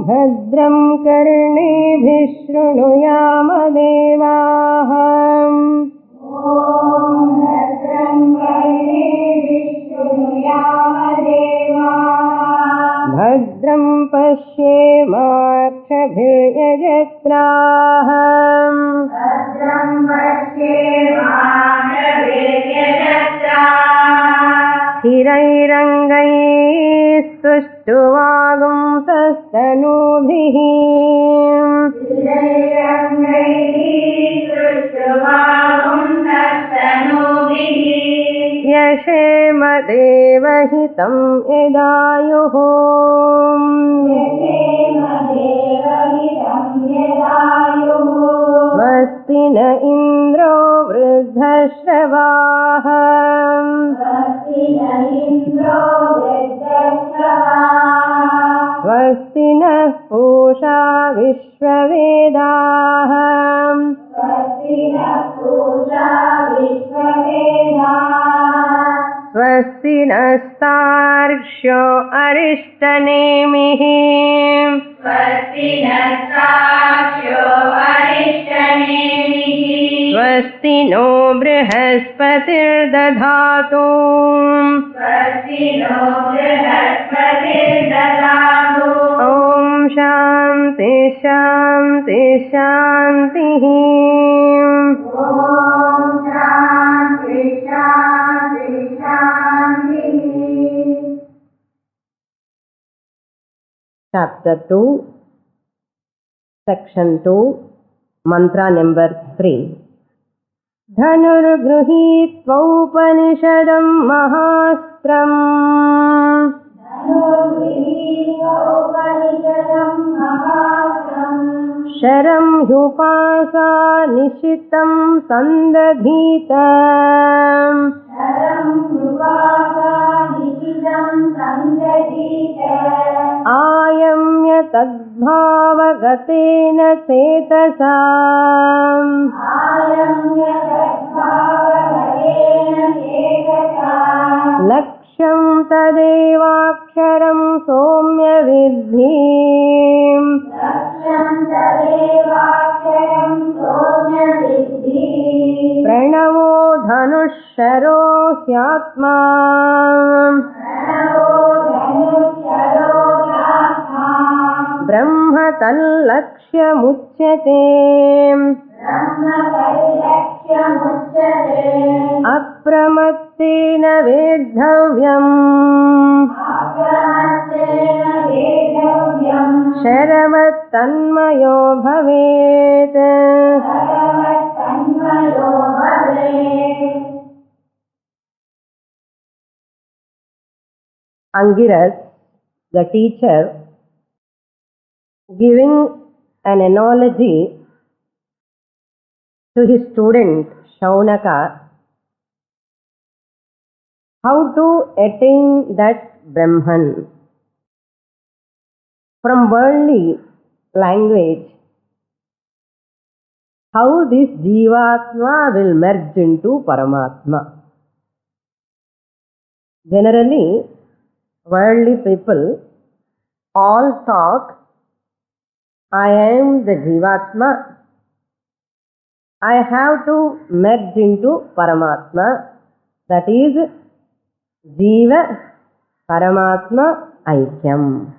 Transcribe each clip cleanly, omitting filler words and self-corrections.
भद्रं कर्णेभिः शृणुयाम देवाः भद्रं पश्येमाक्षभिर्यजत्राः स्थिरैरङ्गैस्तुष्टुवागुंसस्तनूभिः यशेम देवहितं यदायुः स्वस्ति न इन्द्रो वृद्धश्रवाः स्वस्ति नः पूषा विश्ववेदाः स्वस्ति नस्तार्क्ष्यो अरिष्टनेमिः स्वस्ति नो बृहस्पतिर्दधातु ॐ शान्ति शान्ति शान्तिः Chapter 2, Section 2, Mantra number 3. Dhanurgruhitvaupaniषदं महास्त्रम् शरं ह्युपासा निशितं सन्दधीत आयम्य तद्भावगतेन चेतसा लक्ष्यं तदेवाक्षरं सौम्य विद्धि प्रणवो धनुःशरो ह्यात्मा ब्रह्म तल्लक्ष्यमुच्यते अप्रमत्तेन वेद्धव्यम् शरवत्तन्मयो भवेत् Angiras, the teacher, giving an analogy to his student Shaunaka, how to attain that Brahman. From worldly language, how this Jivatma will merge into Paramatma. Generally, worldly people all talk, I am the Jivatma, I have to merge into Paramatma, that is Jiva Paramatma Aikyam.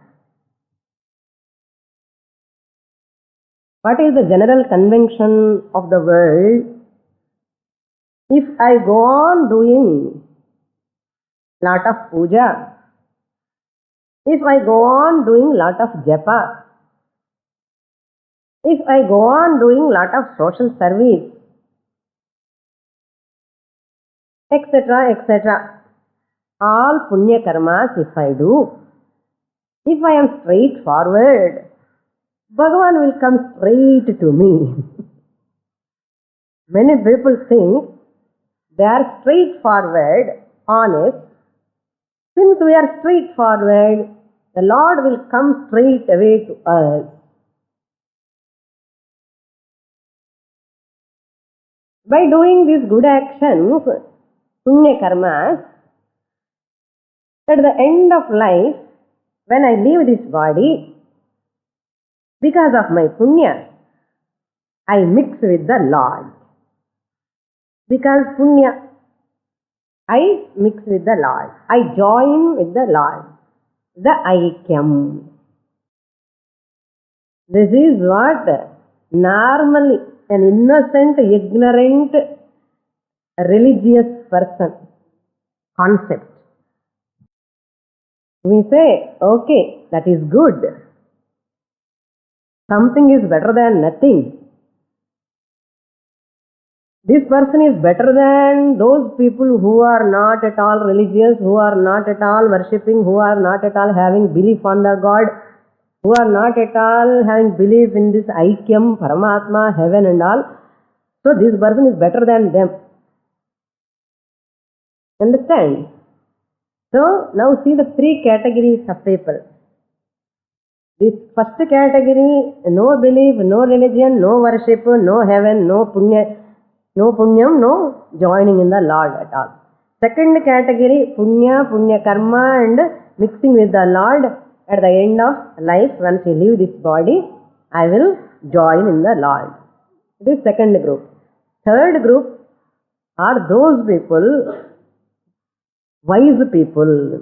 What is the general convention of the world? If I go on doing lot of puja, if I go on doing lot of japa, if I go on doing lot of social service, etc., etc., all punya karmas if I do, if I am straightforward, Bhagavan will come straight to me. Many people think they are straightforward, honest. Since we are straightforward, the Lord will come straight away to us. By doing these good actions, punya karmas, at the end of life, when I leave this body, Because of my punya, I mix with the Lord. Because punya, I mix with the Lord. I join with the Lord. The aikyam. This is what normally an innocent, ignorant, religious person concept. We say, okay, that is good. Something is better than nothing. This person is better than those people who are not at all religious, who are not at all worshipping, who are not at all having belief on the God, who are not at all having belief in this Aikyam, Paramatma, heaven and all. So this person is better than them. Understand? So now see the three categories of people. This first category, no belief, no religion, no worship, no heaven, no punyam, no joining in the Lord at all. Second category, punya karma and mixing with the Lord. At the end of life, once you leave this body, I will join in the Lord. This second group. Third group are those people, wise people.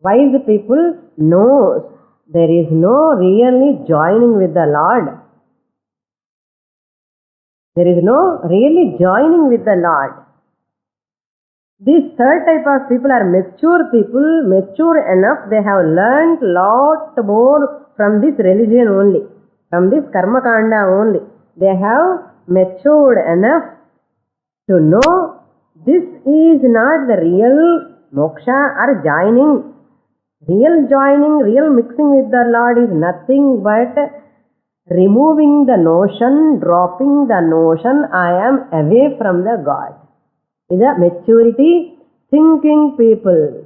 Wise people knows there is no really joining with the Lord. There is no really joining with the Lord. This third type of people are mature people, mature enough, they have learnt lot more from this religion only, from this karma kanda only. They have matured enough to know this is not the real moksha or joining. Real joining, real mixing with the Lord is nothing but removing the notion, dropping the notion, I am away from the God. Is a maturity thinking people.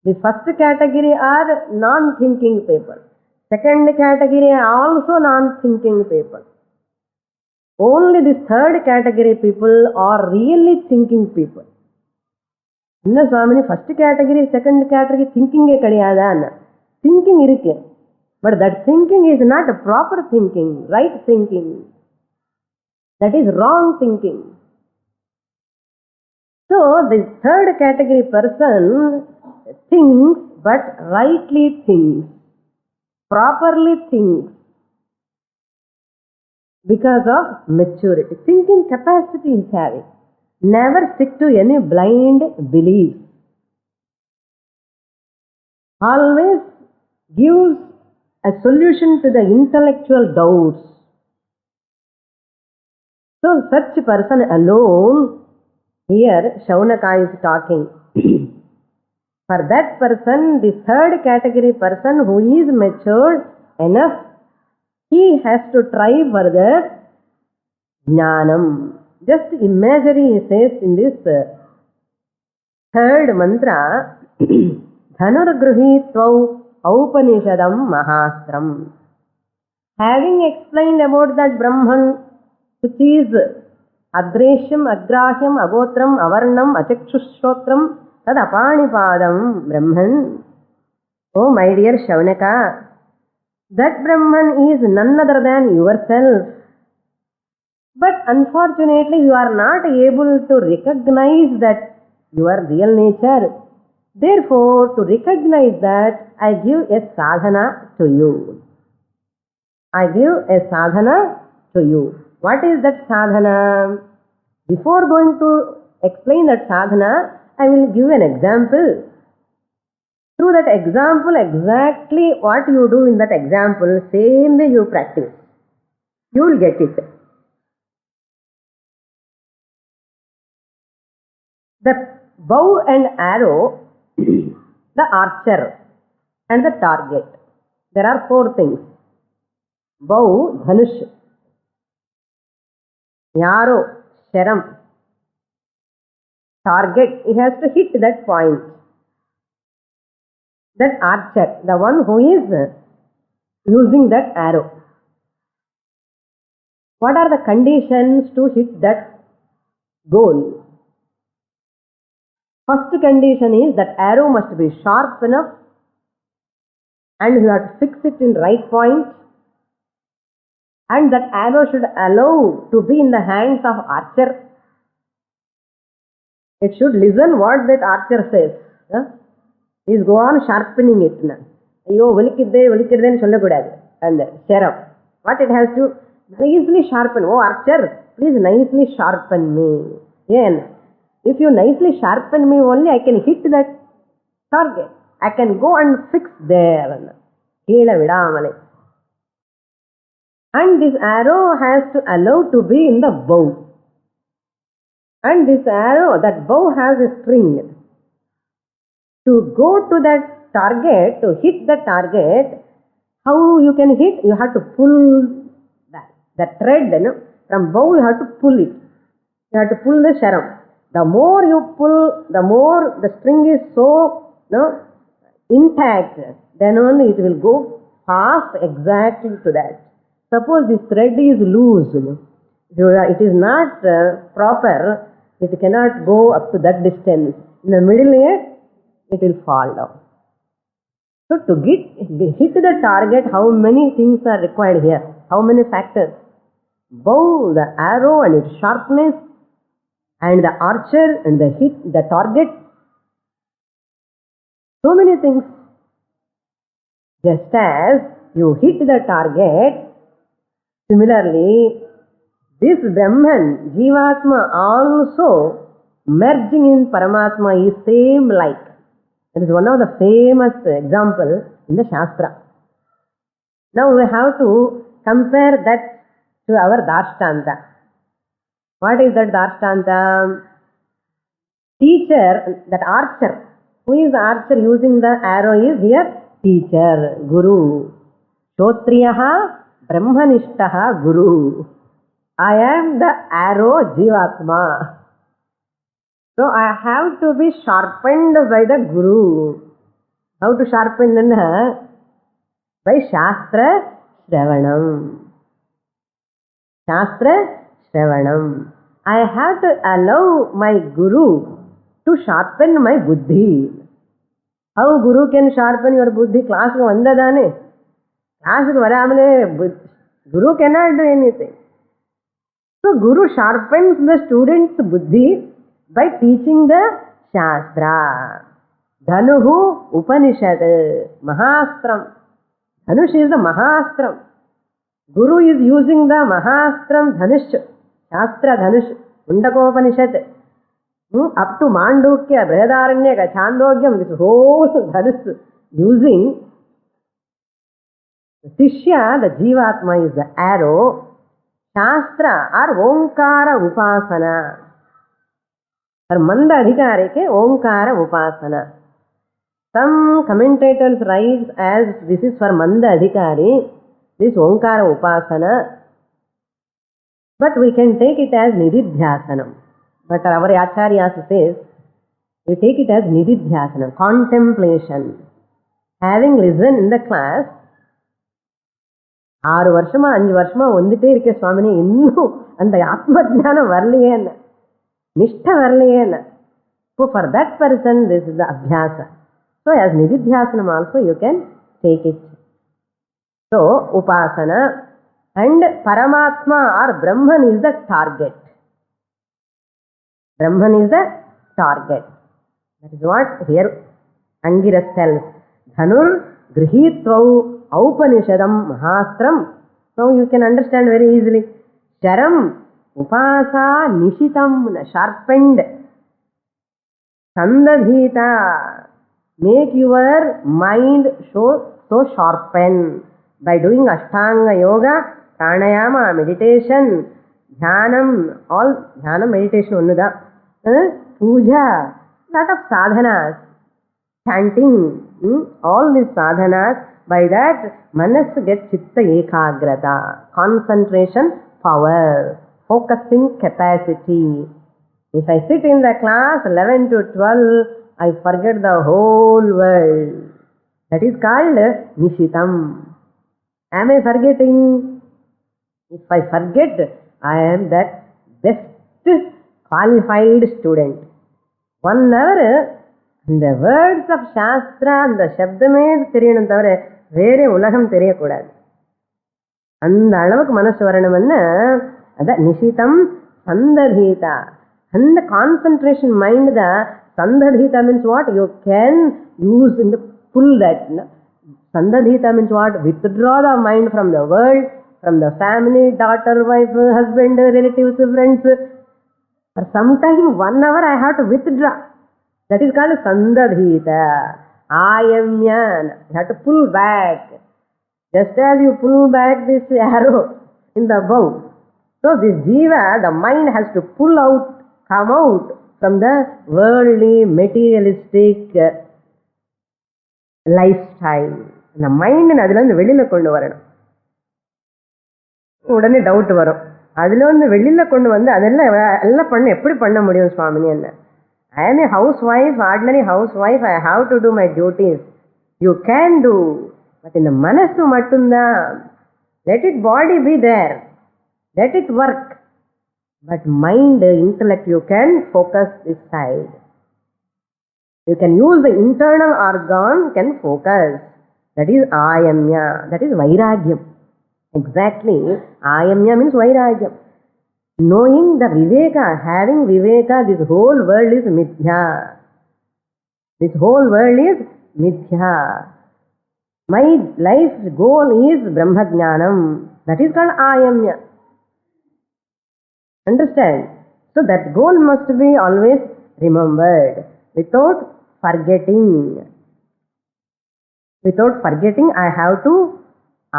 The first category are non-thinking people. Second category are also non-thinking people. Only the third category people are really thinking people. என்ன சுவாமினி first category second category திங்கிங்கே கிடையாதான்னு? Thinking இருக்கு, but that thinking is not a proper thinking, right thinking. That is wrong thinking. So the third category person thinks but rightly thinks, properly thinks because of maturity. Thinking capacity is having. Never stick to any blind belief. Always gives a solution to the intellectual doubts. So such person alone, here Shaunaka is talking. For that person, the third category person who is matured enough, he has to try for the jnanam. Just imagery he says in this third mantra, Dhanurgruhitvau Aupanishadam Mahastram. Having explained about that Brahman, which is Adreshyam, Agrahyam, Agotram, Avarnam, Achakshushrotram, Tad Apanipadam Brahman. Oh my dear Shaunaka, that Brahman is none other than yourself. But unfortunately, you are not able to recognize that your real nature. Therefore, to recognize that, I give a sadhana to you. I give a sadhana to you. What is that sadhana? Before going to explain that sadhana, I will give an example. Through that example, exactly what you do in that example, same way you practice, you will get it. The bow and arrow, the archer and the target. There are four things. Bow, dhanush. Arrow, sharam. Target, he has to hit that point. That archer, the one who is using that arrow. What are the conditions to hit that goal? First condition is that arrow must be sharp enough and you have to fix it in right point And that arrow should allow to be in the hands of archer. It should listen what that archer says. He is go on sharpening it. Ayyo, velikidde solla kudadu. And sheriff, what it has to nicely sharpen. Oh archer, please nicely sharpen me. Yeah. If you nicely sharpen me only, I can hit that target. I can go and fix there. And this arrow has to allow to be in the bow. And this arrow, that bow has a string. To go to that target, to hit the target, how you can hit? You have to pull the thread. From bow you have to pull it. You have to pull the sharam. The more you pull, the more the string is so intact, then only it will go fast exactly to that. Suppose this thread is loose, it is not proper, it cannot go up to that distance. In the middle here, it will fall down. So to hit the target, how many things are required here? How many factors? Bow, the arrow and its sharpness, and the archer and the target. So many things. Just as you hit the target, similarly, this Brahman, Jivatma also merging in Paramatma is same like. It is one of the famous examples in the Shastra. Now we have to compare that to our Dashtanta. What is that Dashtanta? Teacher, that archer. Who is the archer using the arrow is here? Teacher, Guru. Shotriyaha Brahmanishtaha Guru. I am the arrow Jivatma. So I have to be sharpened by the Guru. How to sharpen? By Shastra Shravanam. Shastra Shravanam. I have to allow my Guru to sharpen my buddhi. How Guru can sharpen your buddhi? Class ko vandadane. Class ko varamane. Guru cannot do anything. So Guru sharpens the student's buddhi by teaching the Shastra. Dhanuhu Upanishad. Mahastram. Dhanush is the Mahastram. Guru is using the Mahastram Dhanush. Shastra Dhanush. Mundakopanishad. Up to Mandukya, Brihadaranyaka, Chandogam, this whole Dhanush using. Sishya, the Jivatma, is the arrow. Shastra or Omkara Upasana. For Manda Adhikari ke Omkara Upasana. Some commentators write as this is for Manda Adhikari, this Omkara Upasana. But we can take it as Nididhyasanam. But our Acharya says, we take it as Nididhyasanam, contemplation. Having listened in the class, 6 வருஷமா 5 வருஷமா வந்துட்டே இருக்க சுவாமினி, இன்னும் அந்த ஆத்ம ஞானம் வரலையேன்னு, நிஷ்ட வரலையேன்னு. So for that person this is the abhyasa. So as nididhyasanam also you can take it. So upasana and Paramatma or Brahman is the target. Brahman is the target. That is what here Angiras tells. Dhanur grihitva Upanishadam Mahastram. Now you can understand very easily. Sharam Upasa Nishitam, sharpened. Sandadhita, make your mind so sharpened by doing Ashtanga Yoga, Pranayama, meditation, Dhyanam, all Dhyanam meditation onnuda, Puja, lot of sadhanas, chanting, all these sadhanas. By that, Manas gets Chitta Ekagrata, concentration power, focusing capacity. If I sit in the class 11 to 12, I forget the whole world. That is called Nishitam. Am I forgetting? If I forget, I am that best qualified student. 1 hour, the words of Shastra, the Shabdame, Theriyanu thavara, வேறே உலகம் தெரியக்கூடாது. அந்த அளவுக்கு மனசு வரணும்னு அதான் நிஷிதம் சந்ததீத. அந்த concentration mind தான் சந்ததீத means what you can use in the full that. Sandadhita means what? Withdraw the mind from the world, from the family, daughter, wife, husband, relatives, friends. For some time, 1 hour I have to withdraw. That is called Sandadhita. Ayamyan. You have to pull back. Just as you pull back this arrow in the bow. So this jiva, the mind has to pull out, come out from the worldly, materialistic lifestyle. இந்த mind அதுல இருந்து வெளியில கொண்டு வரணும். உடனே doubt வரும். அதுல வந்து வெளியில கொண்டு வந்து அதெல்லாம் எல்லாம் பண்ண எப்படி பண்ண முடியும் சுவாமினி என்ன? I am a housewife, ordinary housewife, I have to do my duties. You can do. But இந்த மனசு மட்டும்தான். Let it body be there, let it work. But mind, intellect, you can focus this side. You can use the internal organ, can focus. That is ayamya. That is vairagyam. Exactly. Ayamya means vairagyam. Knowing the viveka, having viveka, this whole world is mithya. This whole world is mithya. My life's goal is brahmajnanam. That is called ayamya. Understand? So that goal must be always remembered. Without forgetting. Without forgetting, I have to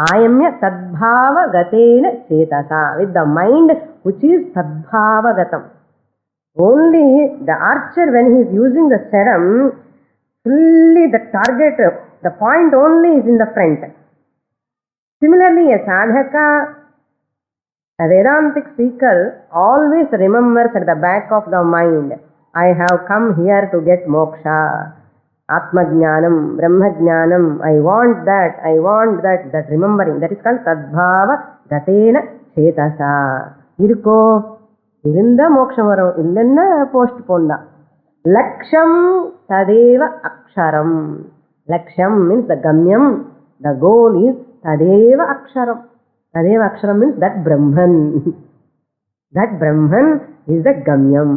ayamya tadbhava gatena chetasa. With the mind which is tadbhava gatam. Only the archer, when he is using the serum, fully the target, the point only is in the front. Similarly, a sadhaka, a Vedantic seeker, always remembers at the back of the mind, I have come here to get moksha, atma jnanam, brahma jnanam, I want that, that remembering, that is called tadbhava gatena chetasa. Irko, irinda moksham varum, illenna postpone da. Laksham tadeva aksharam. Laksham means the gamyam, the goal is tadeva aksharam. Tadeva aksharam means that Brahman. That Brahman is the gamyam.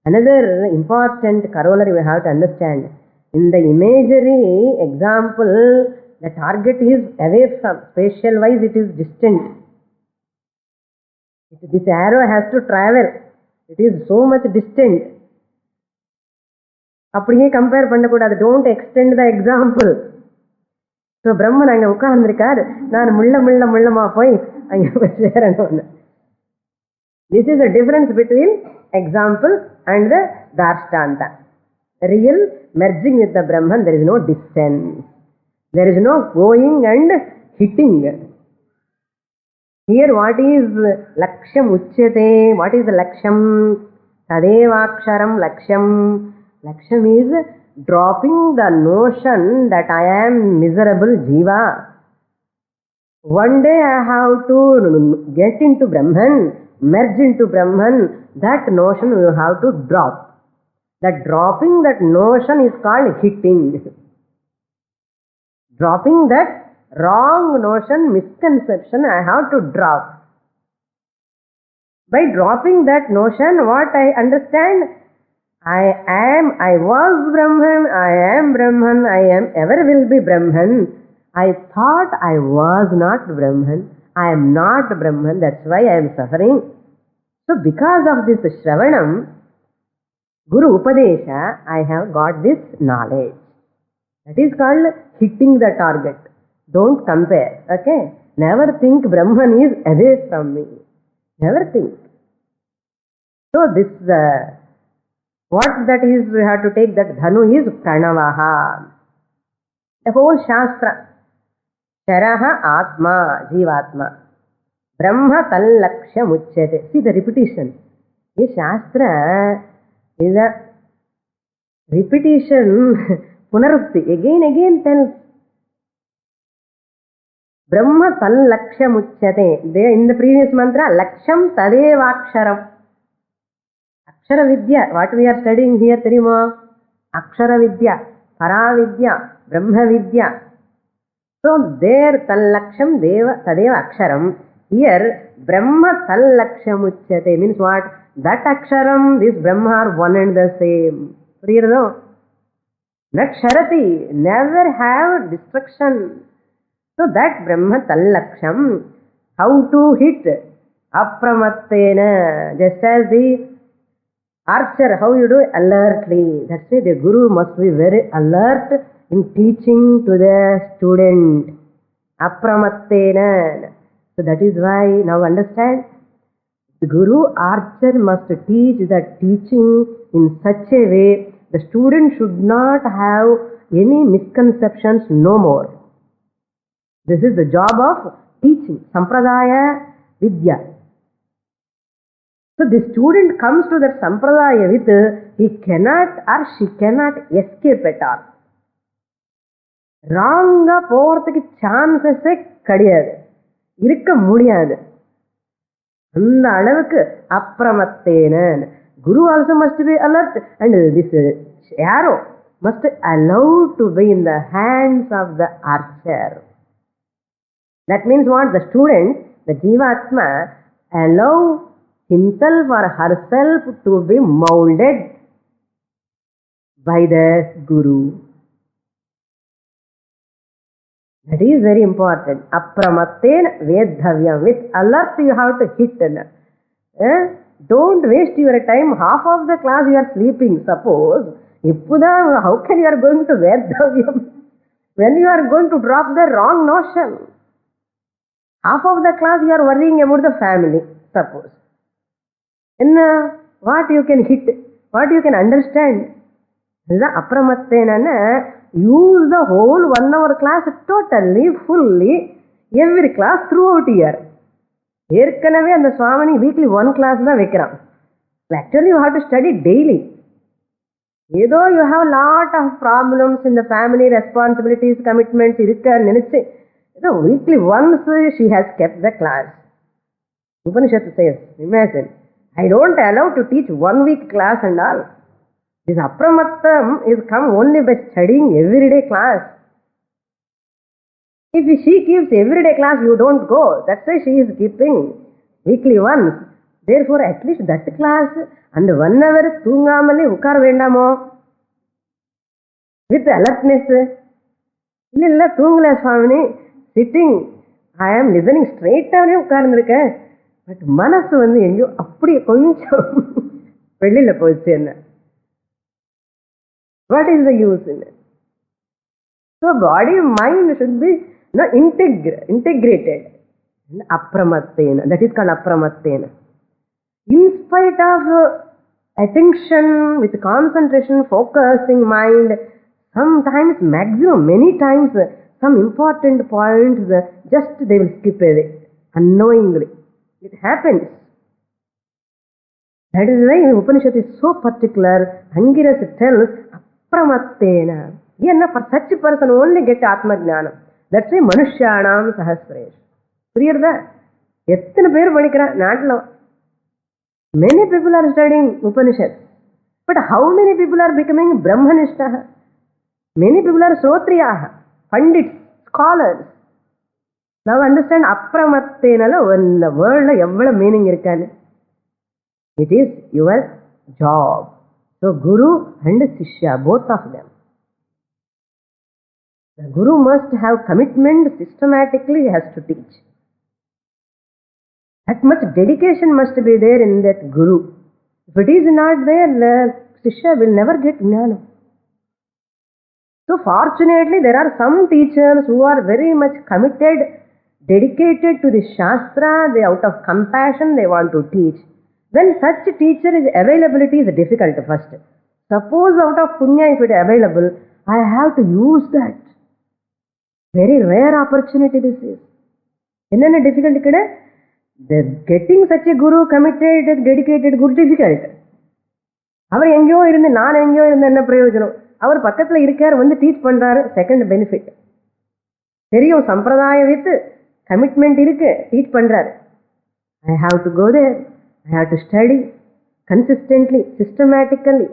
Another important corollary we have to understand. In the imagery example, the target is away from, spatial wise it is distant. This arrow has to travel. It is so much distant. அப்படியே compare பண்ணக்கூடாது. Don't extend the example. So Brahman அங்கே உட்கார்ந்துருக்காரு, நான் முள்ளமா போய் அங்கே போய் சேரணும்னு. This is the difference between example and the Darshtanta. Real merging with the Brahman, there is no distance. There is no going and hitting. Here what is Laksham Uchyate? What is the Laksham? Tadevaksharam Laksham. Laksham is dropping the notion that I am miserable jiva. One day I have to get into Brahman, merge into Brahman. That notion you have to drop. That dropping that notion is called hitting. Dropping that wrong notion, misconception, I have to drop. By dropping that notion, what I understand? I was Brahman, I am Brahman, I am ever will be Brahman. I thought I was not Brahman, I am not Brahman, that's why I am suffering. So because of this Shravanam, Guru Upadesha, I have got this knowledge. That is called hitting the target. Don't compare, okay? Never think Brahman is away from me. Never think. So this, what that is, we have to take that Dhanu is Pranavaha. The whole Shastra. Sharaha Atma, Jivatma. Brahma Tal Laksham Uchyate. See the repetition. This Shastra is a repetition, Punarukti. Again tells. Brahma Tal Laksham Uchyate. There in the previous mantra, Laksham Tadevaksharam. Akshara Vidya, what we are studying here, Theriyuma? Akshara Vidya, Para Vidya, Brahma Vidya. So there Tallaksham Deva Tadeva Aksharam. Here Brahma Tallaksham Uchyate means what? That Aksharam, this Brahma are one and the same. Clear though? Naksharati, never have destruction. So that Brahma Tallaksham, how to hit? Apramattena, just as the archer, how you do? Alertly. That's why the guru must be very alert in teaching to the student. Apramattena. So that is why, now understand, the guru archer must teach the teaching in such a way the student should not have any misconceptions no more. This is the job of teaching, Sampradaya Vidya. So the student comes to that Sampradaya with, he cannot or she cannot escape at all. Wrong போறதுக்கு சான்சஸே கிடையாது, இருக்க முடியாது. அந்த அளவுக்கு அப்ரமத்தேன. Guru also must be alert, and this arrow must allow to be in the hands of the archer. That means what? The student, the Jivatma, allow himself or herself to be molded by the Guru. That is very important. Apramatten vedhavyam. With alert you have to hit. Don't waste your time. Half of the class you are sleeping. Suppose, how can you are going to vedhavyam when you are going to drop the wrong notion? Half of the class you are worrying about the family. Suppose. In what you can hit, what you can understand. Apramattena. Use the whole 1 hour class totally, fully, every class throughout year. ஏற்கனவே அந்த சுவாமி weekly 1 class தான் வைக்கிறான். Actually you have to study daily. ஏதோ you have lot of problems in the family, responsibilities, commitments இருக்க நினைச்சு ஏதோ weekly once she has kept the class. Upanishad says, imagine, I don't allow to teach 1 week class and all. This apramattam is come only by studying everyday class. If she keeps everyday class, you don't go. That's why she is keeping weekly once. Therefore, at least that class and 1 hour தூங்காமலே உட்கார வேண்டாமோ? With alertness. இல்ல தூங்கல சுவாமி, sitting, I am listening straight away உட்கார்ந்துருக்கேன். But மனசு எங்கேயோ அப்படி கொஞ்சம் வெளியில போயிடுச்சு என்ன. What is the use in it? So body and mind should be integrated. Apramattena. That is called apramattena. In spite of attention, with concentration, focusing mind, sometimes, maximum, many times, some important points, just they will skip away, unknowingly. It happens. That is why Upanishad is so particular. Angiras tells, Apramattena. For such a person only get Atma Jnana. That's why Manushyanam Sahasresh. Clear that? எத்தனை பேர் படிக்கிறான் நாட்டில்? Many people are studying Upanishads. But how many people are becoming Brahmanishtaha? Many people are Srotriyaha, Pandits, scholars. Now understand Apramattena in the world எவ்வளவு meaning இருக்கான்னு. It is your job. So Guru and Shishya, both of them. The Guru must have commitment, systematically he has to teach. That much dedication must be there in that Guru. If it is not there, the Shishya will never get Jnana. So fortunately there are some teachers who are very much committed, dedicated to the Shastra, they out of compassion they want to teach. When such teacher is availability is difficult first. Suppose out of punya if it is available, I have to use that. Very rare opportunity this is. Enna difficult ikkada? Getting such a guru, committed, dedicated, good difficult. அவர் எங்கேயோ இருந்து நான் எங்கேயோ இருந்து என்ன பிரயோஜனம்? அவர் பக்கத்துல இருக்கார், teach பண்றாரு, செகண்ட் பெனிஃபிட். தெரியும் சம்பிரதாயம் வித் கமிட்மெண்ட் இருக்கு, டீச் பண்றாரு. I have to go there. I have to study consistently, systematically.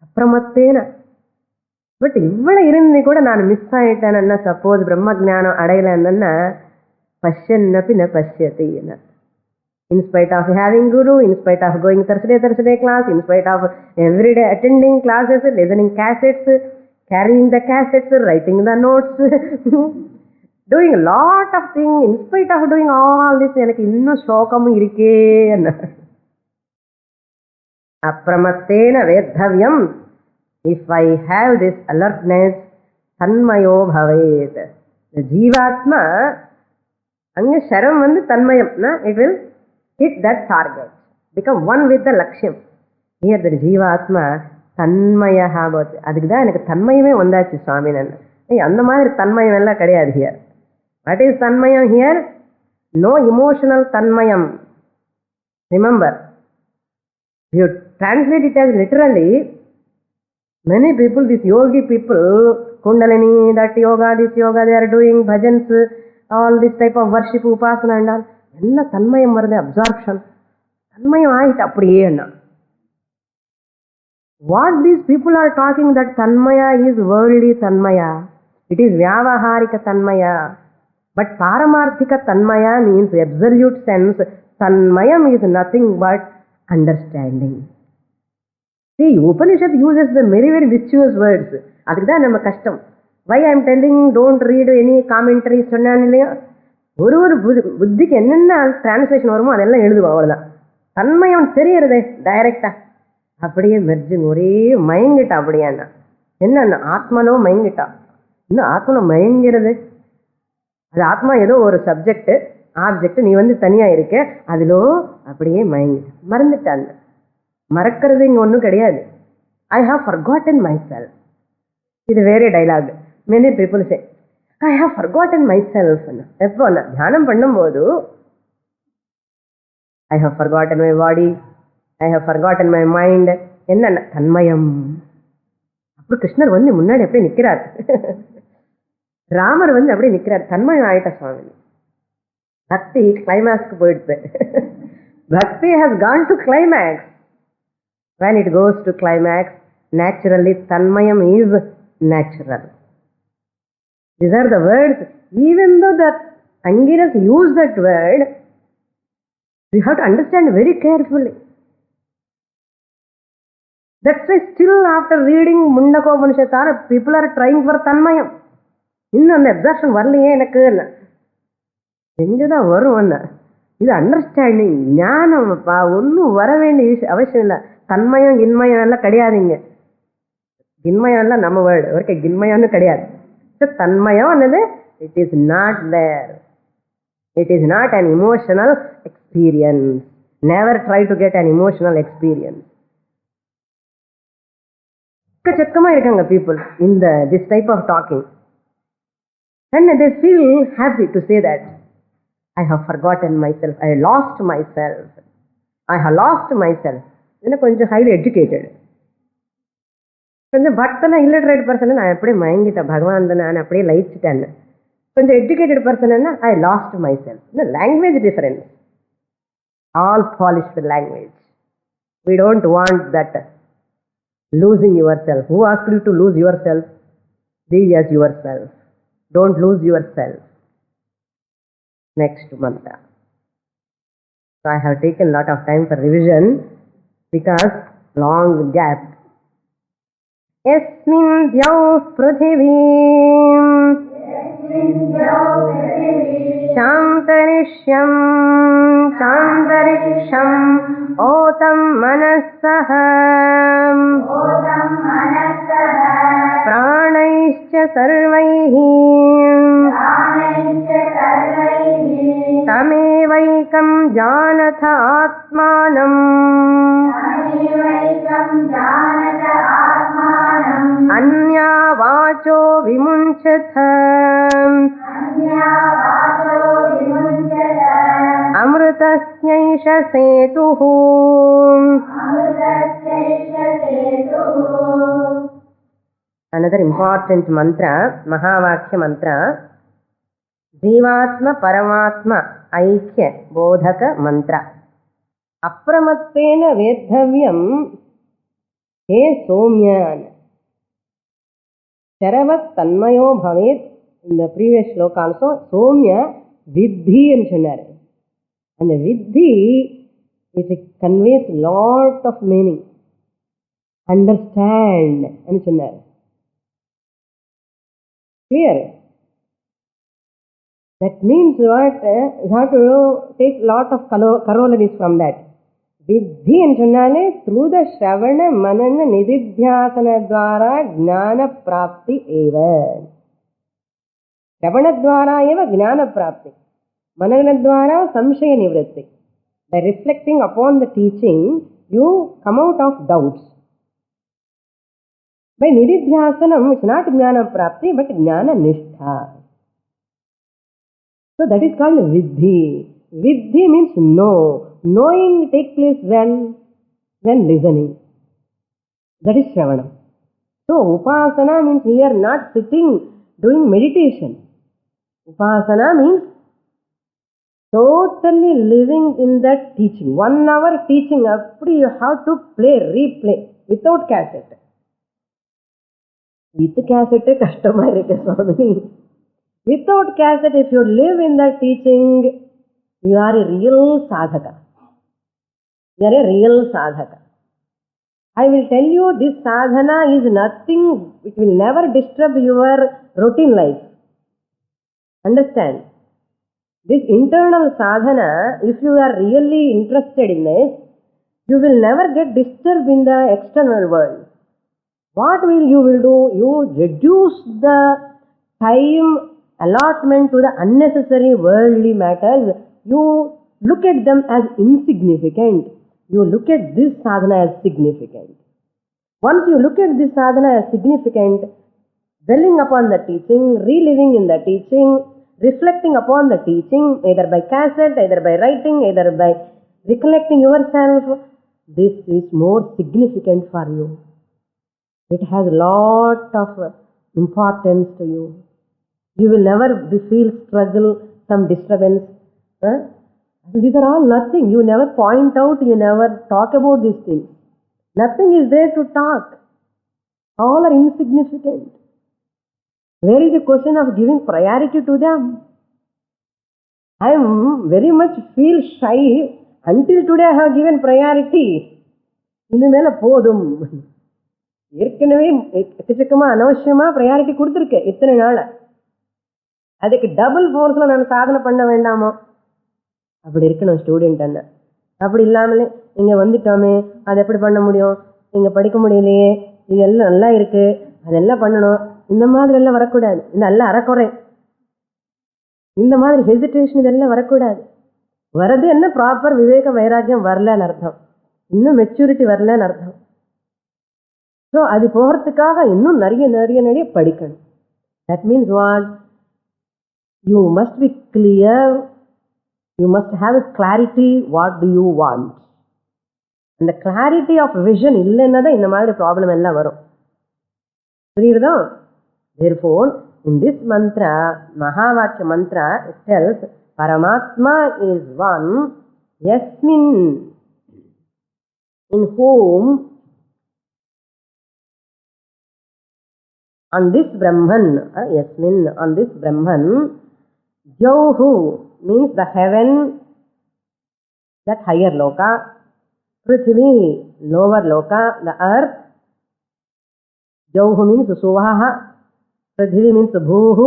Apramattena. But ಇವಳ ಇருந்து ಕೂಡ ನಾನು ಮಿಸ್ ಆಯಿಟ್ಟೇನನ್ನ ಸಪೋಸ್ ಬ್ರಹ್ಮಜ್ಞಾನ ಅಡೆಯಲ್ಲ ಅನ್ನನ್ನ ಪಶ್ಯನ್ನಪಿ ನ ಪಶ್ಯತಿ ಅನ್ನ. In spite of having guru, in spite of going Thursday class, in spite of every day attending classes, listening cassettes, carrying the cassettes, writing the notes, doing a lot of things, in spite of doing all this, எனக்கு இன்னும் சோகமும் இருக்கே என்ன. அப்ரமத்தேன வேத்தவ்யம். If I have this alertness, தன்மயோ பவேத். The ஜீவாத்மா அங்க சரம் வந்து தன்மயம், it will hit that target, become one with the laksham. Here the ஜீவாத்மா தன்மயா பவதி. அதுக்கு தான் எனக்கு தன்மயமே வந்தாச்சு சுவாமி. நான் அந்த மாதிரி தன்மயம் எல்லாம் கிடையாது. Here what is tanmayam? Here no emotional tanmayam. Remember, you translate it as literally, many people, these yogi people, kundalini, that yoga, this yoga, they are doing bhajans, all this type of worship, upasana and all. என்ன தன்மயம் வருது? Absorption. தன்மயம் ஆயிட்டு அப்படியே என்ன. What these people are talking that தன்மயா is worldly தன்மயா, it is வியாவஹாரிக தன்மயா. But பாரமார்த்திக தன்மயா மீன்ஸ் அப்சல்யூட் சென்ஸ். தன்மயம் is nothing but understanding. See, Upanishad uses the very very vicious words. அதுக்கு தான் நம்ம கஷ்டம். Why I am telling don't read any commentaries சொன்னான் இல்லையா? ஒரு ஒரு புத்திக்கு என்னென்ன டிரான்ஸ்லேஷன் வருமோ அதெல்லாம் எழுதுவோம், அவ்வளோதான். தன்மயம் தெரியறதே டைரக்டா, அப்படியே மெர்ஜிங், ஒரே மயங்கிட்டா. அப்படியாண்ணா என்னன்னா ஆத்மனோ மயங்கிட்டா. இன்னும் ஆத்மனோ மயங்கிறது, அது ஆத்மா ஏதோ ஒரு சப்ஜெக்ட் ஆப்ஜெக்ட், நீ வந்து தனியா இருக்க, அதிலோ அப்படியே மயங்கிட்ட, மறந்துட்டான். மறக்கிறது இங்க ஒன்றும் கிடையாது. I have forgotten my self. இது வேற dialogue. Many people say I have forgotten myself. எப்போ தியானம் பண்ணும்போது I have forgotten my body, I have forgotten my mind. என்ன தன்மயம். அப்படி கிருஷ்ணர் வந்து முன்னாடி அப்படியே நிற்கிறார், ராமர் வந்து அப்படியே நிற்கிறார். தன்மயம் ஆயிட்ட சுவாமி. பக்தி கிளைமேக்ஸ்க்கு போயிடுது. பக்தி has gone to climax. When it goes to climax, naturally tanmayam is natural. These are the words. Even though that Angiras used that word, we have to understand very carefully. That's why still after reading Mundaka Upanishad, people are trying for Tanmayam. இன்னும் அந்த absorption வரலையே எனக்கு. எங்கதான் வரும்? இது understanding, ஞானம். ஒன்றும் வர வேண்டிய அவசியம் இல்லை. தன்மயம் கின்மயம் எல்லாம் கிடையாதுங்க. கின்மயம் எல்லாம் நம்ம வேர்டு, ஓகே, கின்மயம்னு கிடையாது. தன்மயம் என்னது? It is not there. It is not an emotional experience. Never try to get an emotional experience. எக்கச்சக்கமா இருக்காங்க பீப்புள் இந்த this type of talking. And they feel happy to say that I have forgotten myself, I lost myself, I have lost myself. இன்னும் கொஞ்சம் highly educated, கொஞ்சம் பக்தனா இல்லட்ரேட் person, நான் அப்படியே மயங்கிட்டேன், பகவான் நான் அப்படியே லயிச்சிட்டேன். கொஞ்சம் educated person, I lost myself. Language difference, all polished language. We don't want that losing yourself. Who asked you to lose yourself? Be as yourself, don't lose yourself. Next mantra. So I have taken lot of time for revision because long gap. Yasmin Dhyau Prithivim Chantarisham Chantariksham Otam Manasaham Pranaischa Sarvaihi Tamevaikam Janatha Atmanam Anya Vacho Vimunchatha Amrutasyaisha Setuhu. Another important mantra, Mahavakya mantra, Jivatma Paramatma Aikya Bodhaka mantra. Apramattena Vedhavyam He Somyan. Sharavat Tanmayo Bhavet, in the previous shloka also, Somya Vidhi and Chanar. And the Vidhi, it conveys lot of meaning. Understand and Chanar. Clear? That means what? You have to take lot of corollaries from that. Vidhi and Channale, through the Shravana, Manana, Nididhyasana Dwara, Jnana Prapti eva. Shravana Dwara eva Jnana Prapti. Manana Dwara Samshaya Nivritti. By reflecting upon the teaching, you come out of doubts. By Nididhyasanam, it's not Jnana Prapti, but Jnana Nishtha. So that is called Vidhi. Vidhi means know. Knowing takes place when listening. That is Shravana. So Upasana means here not sitting, doing meditation. Upasana means totally living in that teaching. 1 hour teaching, you have to replay without cassette. With cassette, customer Swami. Without cassette, if you live in that teaching, you are a real sadhaka. You are a real sadhaka. I will tell you, this sadhana is nothing, it will never disturb your routine life. Understand? This internal sadhana, if you are really interested in this, you will never get disturbed in the external world. What you will do? You reduce the time allotment to the unnecessary worldly matters. You look at them as insignificant. You look at this sadhana as significant. Once you look at this sadhana as significant, dwelling upon the teaching, reliving in the teaching, reflecting upon the teaching, either by cassette, either by writing, either by recollecting yourself, this is more significant for you. It has a lot of importance to you. You will never feel struggle, some disturbance. These are all nothing. You never point out, you never talk about these things. Nothing is there to talk. All are insignificant. Where is the question of giving priority to them? I am very much feel shy. Until today I have given priority. இனிமேல போதும். ஏற்கனவே எக்கச்சக்கமா அனவசியமா priority கொடுத்துருக்கேன் இத்தனை நாள. அதுக்கு double ஃபோர்ஸ்ல நான் சாதனை பண்ண வேண்டாமோ? அப்படி இருக்கணும் ஸ்டூடெண்ட் அண்ணா. அப்படி இல்லாமலே இங்க வந்துட்டோமே, அதை எப்படி பண்ண முடியும், இங்க படிக்க முடியலையே, இதெல்லாம் நல்லா இருக்கு, அதெல்லாம் பண்ணணும், இந்த மாதிரி எல்லாம் வரக்கூடாது. நல்லா அறக்குறை, இந்த மாதிரி ஹெசிடேஷன் இதெல்லாம் வரக்கூடாது. வரது என்ன, ப்ராப்பர் விவேக வைராக்கியம் வரலன்னு அர்த்தம், இன்னும் மெச்சூரிட்டி வரலன்னு அர்த்தம். ஸோ அது போகிறதுக்காக இன்னும் நிறைய நிறைய நிறைய படிக்கணும். That means what, you must be clear, you must have a clarity, what to you want. அந்த கிளாரிட்டி ஆஃப் விஷன் இல்லைன்னா தான் இந்த மாதிரி ப்ராப்ளம் எல்லாம் வரும். புரியுதா? Therefore, in this mantra, Mahavakya mantra, it tells Paramatma is one, Yasmin, in whom, on this Brahman, Yasmin, on this Brahman, Jauhu means the heaven, that higher loka, Prithvi, lower loka, the earth, Jauhu means Suvaha, Prithvi means Bhuhu.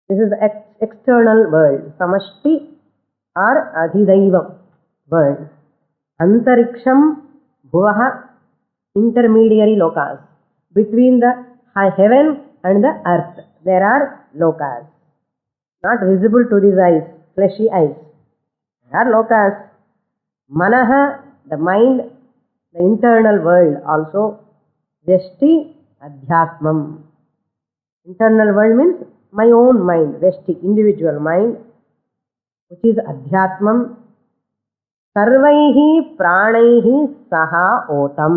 This is the external world. Samashti or Adhidaivam world. Antariksham, Bhuvaha, intermediary lokas. Between the heaven and the earth, there are lokas. Not visible to these eyes, fleshy eyes. There are lokas. Manaha, the mind, the internal world also. Veshti, Adhyatmam. Internal world means my own mind, Veshti, individual mind, which is Adhyatmam. Sarvaihi pranaihi saha otam.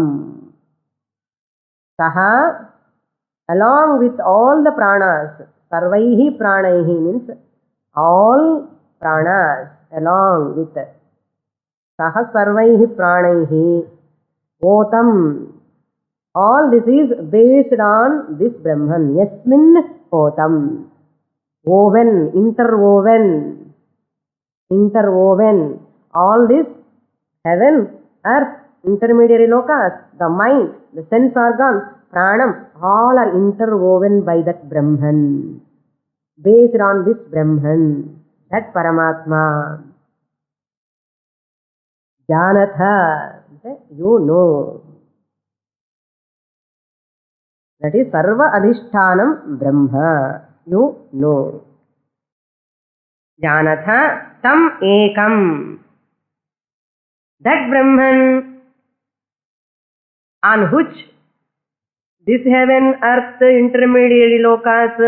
Saha, along with all the pranas. Sarvaihi pranaihi means all pranas, along with. Saha sarvaihi pranaihi otam. All this is based on this Brahman. Yasmin Potam. Woven, interwoven. All this heaven, earth, intermediary lokas, the mind, the sense organs, pranam, all are interwoven by that Brahman. Based on this Brahman, that Paramatma. Janatha, you know. That is Sarva Adhishtanam Brahma. You know. Janatha tam ekam. That Brahman on which this heaven, earth, intermediary lokas,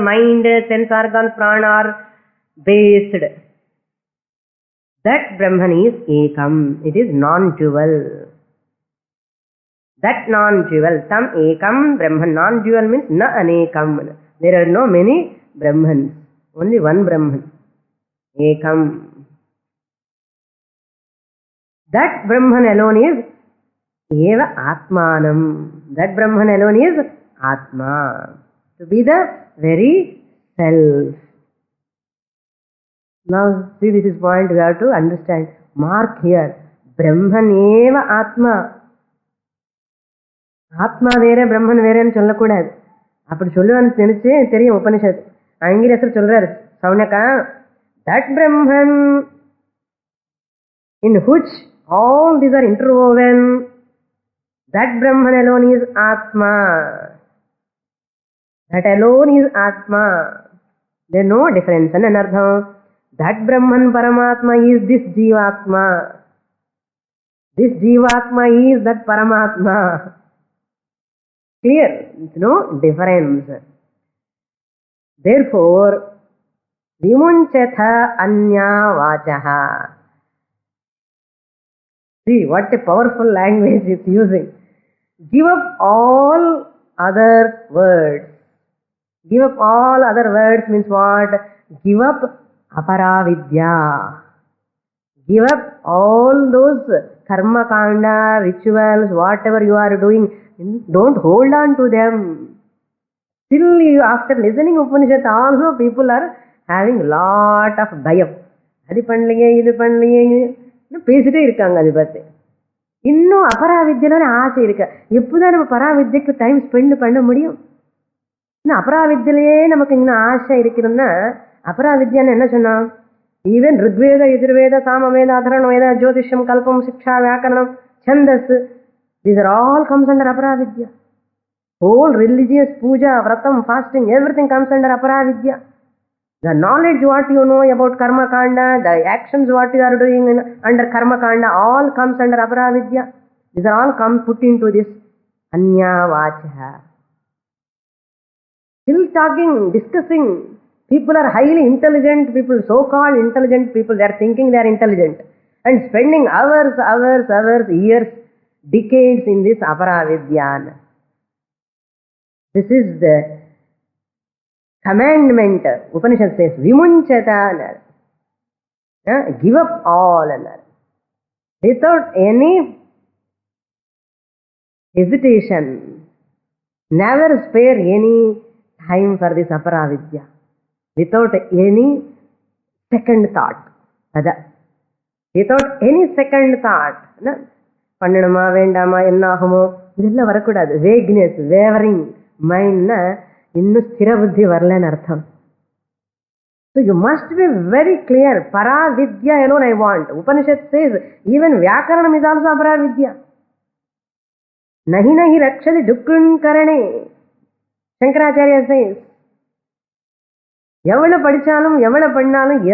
mind, sense organs, prana are based. That Brahman is ekam. It is non-dual. That non-dual. Tam ekam Brahman. Non-dual means na anekam. There are no many Brahmans. Only one Brahman. Ekam. That Brahman alone is eva atmanam. That Brahman alone is atma. To be the very self. Now see, this is point we have to understand. Mark here. Brahman eva atma. Atma vere Brahman vere nu sollakudadu. Appudu solluvanu neniche theriyum Upanishad. Angirasar solraru Saunaka, that Brahman in which all these are interwoven, that Brahman alone is Atma. That alone is Atma. There is no difference. And anardham, that Brahman Paramatma is this Jivatma. This Jivatma is that Paramatma. Clear? No difference. Therefore, Vimunchatha Anya Vachaha. See what a powerful language it's using. Give up all other words. Give up all other words means what? Give up aparavidya. Give up all those karma kanda, rituals, whatever you are doing. Don't hold on to them. Still, after listening Upanishad, also people are having lot of bhayam. Adi pannilinge, idu pannilinge. பேசிட்டே இருக்காங்க. அதை பற்றி இன்னும் அபராவித்யில ஆசை இருக்கு. எப்போதான் நம்ம பராவித்யக்கு time spend பண்ண முடியும்? இன்னும் அபராவித்யிலேயே நமக்கு இன்னும் ஆசை இருக்கணும்னா, அபராவித்யான்னு என்ன சொன்னோம்? ஈவன் ருக்வேத, யஜுர்வேத, சாமவேத, அதர்வண வேத, ஜோதிஷம், கல்பம், சிக்ஷா, வியாக்கரணம், சந்தஸ், these are all comes under aparavidya. Whole religious puja, vratam, fasting, everything comes under aparavidya. The knowledge what you know about karma kanda, the actions what you are doing under karma kanda, all comes under aparavidya. These are all put into this anya vachaha. Still talking, discussing. People are highly intelligent people, so-called intelligent people. They are thinking they are intelligent and spending hours, years, decades in this aparavidya. This is the commandment. Upanishad says, Vimunchata. Give up all. Without any hesitation. Never spare any time for this aparavidya. Without any second thought. Without any second thought. Pannanama, vendama, ennahumo. Idella varakudadu. Vagueness, wavering mind. Innu sthira buddhi varlanu artham. So you must be very clear. Paravidya alone I want. Upanishad says even Vyakaranam is also Paravidya. Nahi nahi rakshali dukkun karane. Shankaracharya says. எவ்வளவு படிச்சாலும் எவ்வளவு பண்ணாலும்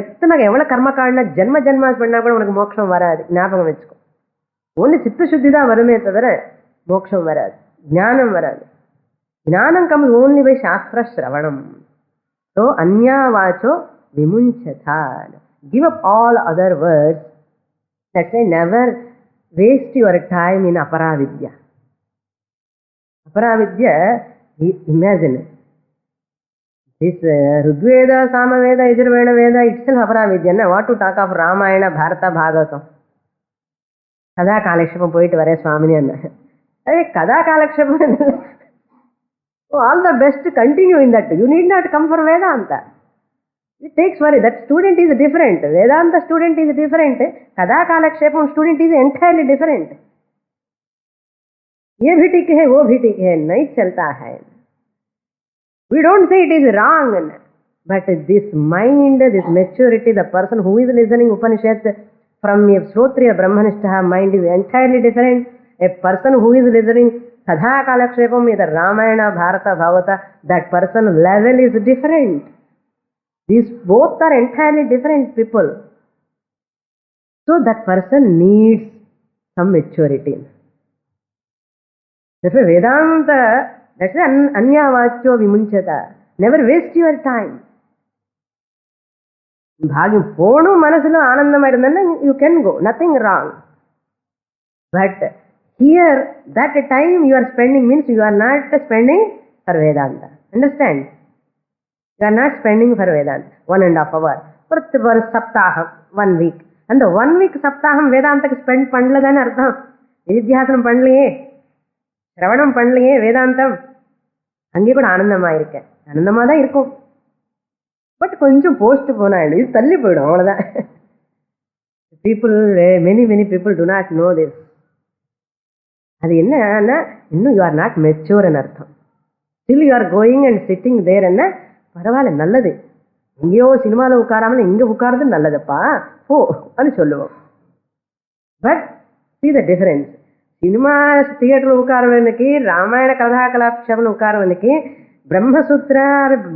எவ்வளவு கர்ம காரண ஜென்ம ஜென்மாஸ் பண்ணா கூட உனக்கு மோட்சம் வராது. ஞாபகம் வச்சுக்கோ. ஒன்லி சித்த சுத்தி தான் வருமே தவிர மோட்சம் வராது, ஞானம் வராது. Jnanam comes only by Shastra Shravanam. So, Anya Vacho Vimunchatha. Give up all other words. That's why never waste your time in Aparavidya. Aparavidya, imagine. This Rigveda, Samaveda, Yajurveda, Veda itself Aparavidya. What to talk of Ramayana, Bharata, Bhagavatam? Kada Kaleshapam poitu vare Swamini anna. అదే కథా కాలక్షేపం. All the best continue in that. You need not come for Vedanta. It takes worry. That student is different. Vedanta student is different. Kada Kalakshepam student is entirely different. ये भी ठीक है, वो भी ठीक है, नहीं चलता है. We don't say it is wrong, but this mind, this maturity, the person who is listening Upanishad from a Shrotriya Brahmanistha mind is entirely different. A person who is listening Kada Kalakshepam, either Ramayana, Bharata, Bhagavata, that person level is different. These both are entirely different people. So that person needs some maturity. Therefore Vedanta, that's why Anya Vacho Vimunchata. Never waste your time. Bhagam Ponu Manasilo Anandamayidanna, you can go, nothing wrong. But here, that time you are spending means you are not spending for Vedanta. Understand? You are not spending for Vedanta 1.5 hour for Saptaham, 1 week. And the 1 week Saptaham Vedanta spend Pandladana Artham. Nididhyasana Pandliye, Shravanam Pandliye, Vedantam. Angi kuda Anandama irukke. Anandama da irukkum. But konjam postpone aayadu. Idu thalli poidum avladha. People, many people do not know this. Adu enna na innu you are not mature in artham. Still you are going and sitting there and பரவாயில்ல, நல்லது, எங்கேயோ சினிமாவில் உட்காராமல் இங்கே உட்கார்றது நல்லதுப்பா போ அது சொல்லுவோம். But see the difference. Cinema theatre ఉకారవనికి, రామాయణ కథా కలాక్షేపం ఉకారవనికి, బ్రహ్మసూత్ర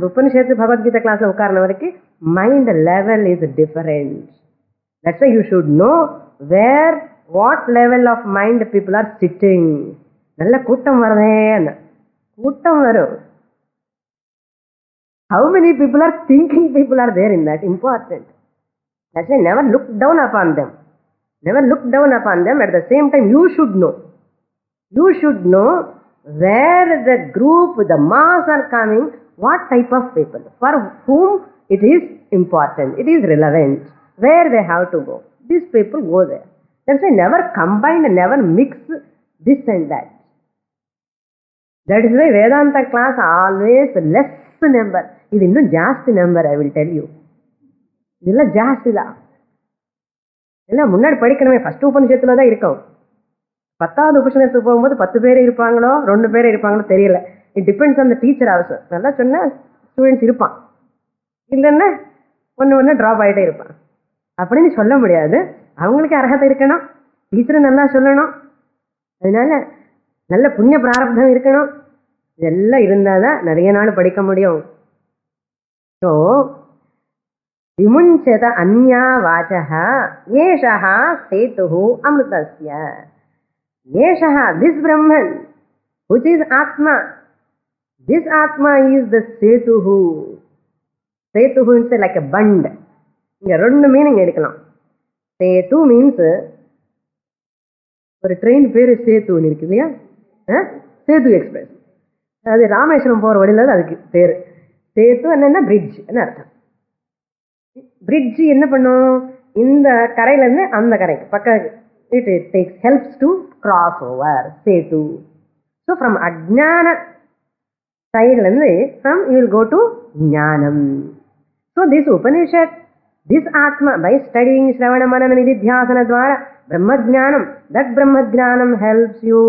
ఉపనిషత్తు భగవద్గీత క్లాస్లో ఉకారణవరికి mind level is different. That's why you should know where what level of mind people are sitting. நல்ல கூட்டம் வரதே அண்ணா, கூட்டம் வரும். How many people are thinking people are there in that? Important. That's why never look down upon them. Never look down upon them. At the same time, you should know. You should know where the group, the mass are coming, what type of people, for whom it is important, it is relevant, where they have to go. These people go there. That's why never combine, never mix this and that. That is why Vedanta class always less number. இது இன்னும் ஜாஸ்தி number. I will tell you, இதெல்லாம் ஜாஸ்தி தான். எல்லாம் முன்னாடி படிக்கணுமே, first உபநிஷத்துல தான் இருக்கும். 10வது உபநிஷத்துக்கு போகும்போது 10 பேர் இருப்பாங்களோ 2 பேர் இருப்பாங்களோ தெரியல. It depends on the teacher also. நல்லா சொன்னா ஸ்டூடெண்ட்ஸ் இருப்பான், இல்லைன்னா ஒன்று ட்ராப் ஆகிட்டே இருப்பான். அப்படின்னு சொல்ல முடியாது. அவங்களுக்கு அர்ஹதை இருக்கணும், டீச்சரும் நல்லா சொல்லணும், அதனால நல்ல புண்ணிய பிராரப்தம் இருக்கணும். இதெல்லாம் இருந்தால் தான் நிறைய நாள் படிக்க முடியும். ஸோ விமுஞ்சத அன்யா வாசः ஏஷः சேதுः அமிர்தஸ்ய. ஏஷः, this Brahman, which is Atma, this Atma is the சேதுः. சேதுः means like a bund. இங்கே 2 மீனிங் எடுக்கலாம். சேது மீன்ஸ் ஒரு ட்ரெயின் பேர் சேத்துன்னு இருக்கு இல்லையா, சேது எக்ஸ்பிரஸ். அது ராமேஸ்வரம் போகிற வழியில் அதுக்கு பேர். சேத்து என்னென்னா பிரிட்ஜ் என்ன அர்த்தம். பிரிட்ஜ் என்ன பண்ணும், இந்த கரையிலேருந்து அந்த கரைக்கு பக்கம் it takes helps to cross over. சேது. ஸோ ஃப்ரம் அஜ்ஞான சைட்லேருந்து from you will go to ஞானம். So this Upanishad, this Atma, by studying Shravana Manana Nididhyasana Dwara, Brahmajnanam, that Brahmajnanam helps you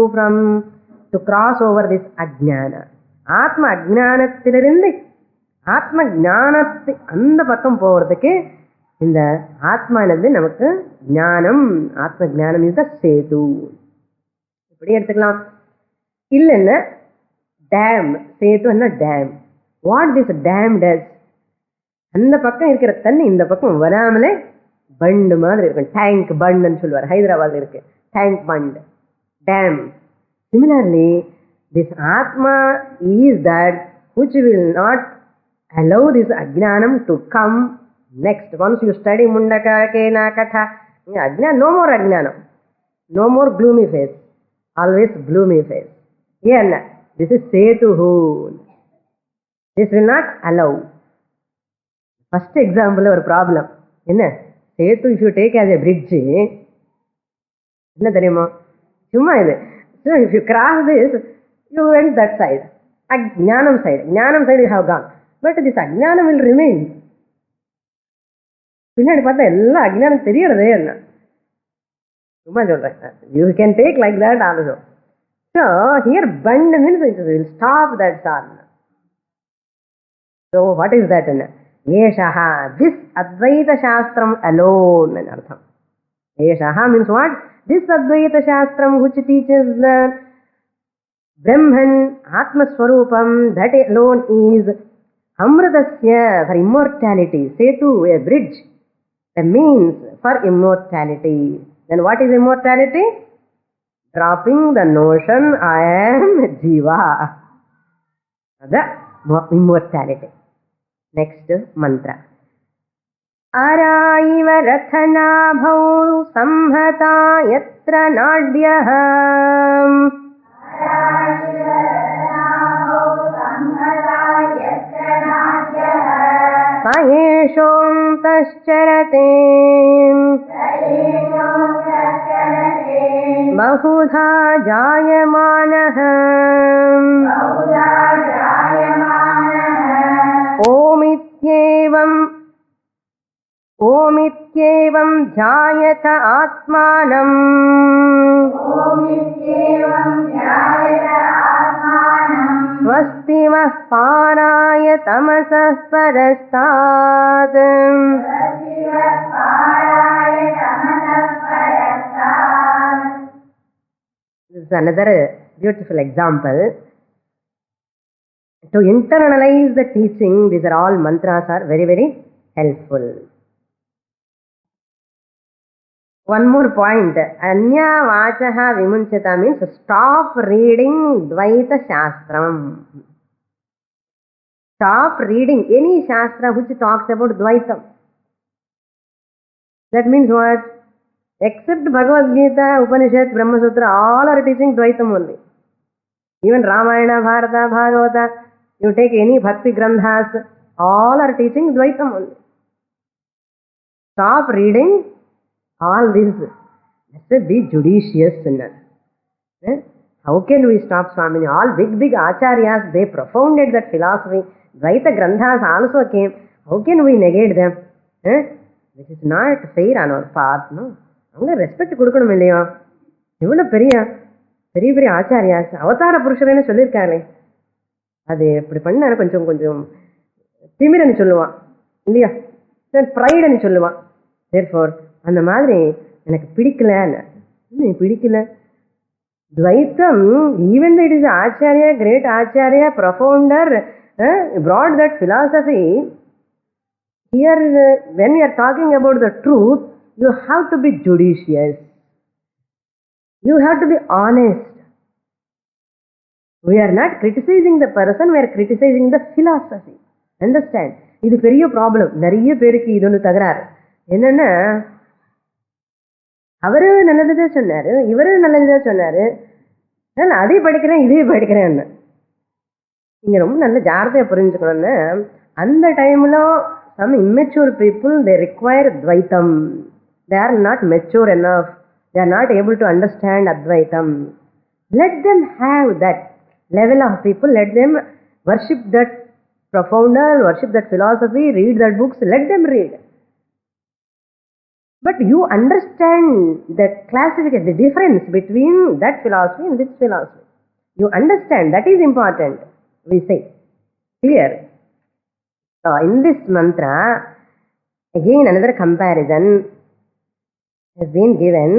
to cross over this Ajnana. Atma Ajnanathilirindi, Atma Jnanathi, அந்த பக்கம் போகிறதுக்கு இந்த ஆத்மா என்னது நமக்கு ஞானம். ஆத்ம ஜானம் இஸ் த சேது. இப்படி எடுத்துக்கலாம். இல்லைன்னா டேம், சேது என்ன டேம். வாட் திஸ் டேம் டஸ், அந்த பக்கம் இருக்கிற தண்ணி இந்த பக்கம் வராமலே பண்டு மாதிரி இருக்கும். டேங்க் பண்டுன்னு சொல்லுவார், ஹைதராபாத்ல இருக்கு tank bund, dam. Similarly this Atma is that which will not allow this ajnanam to come next. Once you study mundaka kena katha, ajnana, no more ajnanam, no more gloomy face, always gloomy face. Yeah, this is setuhu. This will not allow. First example ஒரு problem என்ன, சேத்து if you take as a bridge என்ன தெரியுமா, சும்மா இது So if you cross this, you went that side. Jnanam side. Jnanam side you have gone. But this Ajnanam will remain. பின்னாடி பார்த்தா எல்லா அஜ்ஞானம் தெரியறதே என்ன சும்மா சொல்றேன். You can take like that also. So here band means it will stop that sun. So what is that? Yeshaha, this Advaita Shastram alone in artham. Yeshaha means what? This Advaita Shastram which teaches the Brahman, Atma Swarupam, that alone is Amritasya for immortality. Setu, a bridge, a means for immortality. Then what is immortality? Dropping the notion I am Jiva. The immortality. Next mantra. Araiva rathanabhau samhata yatra nadyaha. Sayeshom tascharate bahudha jayamanah. ओमित्येवं ध्यायत आत्मानं स्वस्तिमः पाराय तमसः परस्तात्. This is another beautiful example. To internalize the teaching, these are all mantras are very, very helpful. One more point. Anya vachaha vimunchata means stop reading Dvaita Shastram. Stop reading any Shastra which talks about Dvaitam. That means what? Except Bhagavad Gita, Upanishad, Brahma Sutra, all are teaching Dvaitam only. Even Ramayana, Bharata, Bhagavata, you take any Bhakti Grandhas, all are teaching Dvaitam only. Stop reading all this. Let's be judicious in that. How can we stop Swamini? All big acharyas, they propounded that philosophy. Dvaita Grandhas also came. How can we negate them? This is not fair on our part, no? அவங்க respect கொடுக்கணும் இல்லையா? இவ்வளோ பெரிய ஆச்சாரியாஸ் அவதார புருஷர்னு சொல்லியிருக்காங்களே, அது இப்படி பண்ண கொஞ்சம் திமிரன்னு சொல்லுவான் இல்லையா, ப்ரைடுன்னு சொல்லுவான். தேர்ஃபோர் அந்த மாதிரி எனக்கு பிடிக்கல Dvaitam, even though it is Acharya, great Acharya, profounder, brought that philosophy. Here, when we are talking about the truth, you have to be judicious. You have to be honest. We are not criticizing the person, we are criticizing the philosophy. Understand? இது பெரிய problem. நிறைய பேருக்கு இது ஒன்று தகராறு. என்னன்னா, அவரு நல்லதுதான் சொன்னாரு, இவரு நல்லதுதான் சொன்னாரு, நான் அதே படிக்கிறேன் இதே படிக்கிறேன்னு. நீங்க ரொம்ப நல்ல ஜாகிரதையா புரிஞ்சுக்கணும்னு, அந்த டைம்ல some immature people, they require Dvaitam. They are not mature enough. They are not able to understand Advaitam. Let them have that level of people. Let them worship that profounder, worship that philosophy, read that books. Let them read. But you understand the classification, the difference between that philosophy and this philosophy. You understand, that is important, we say. Clear? So in this mantra, again another comparison has been given.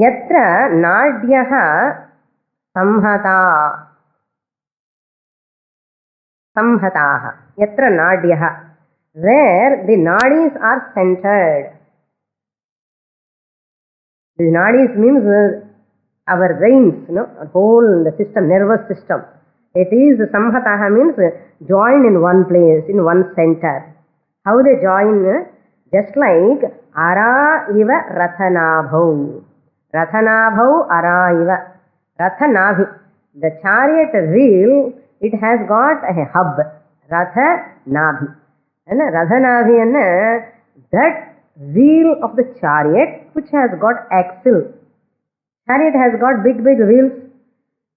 Yatra nadyaha samhataha. Yatra nadyaha, where the nadis are centered. The nadis means our veins, whole the system, nervous system. It is samhataha means join in one place, in one center. How they join? Just like ara iva rathanabhau. Rathanabhau ara iva. Rathanavi. The chariot wheel, it has got a hub. Rathanavi. And Rathanavi, that wheel of the chariot which has got axle. Chariot has got big wheels,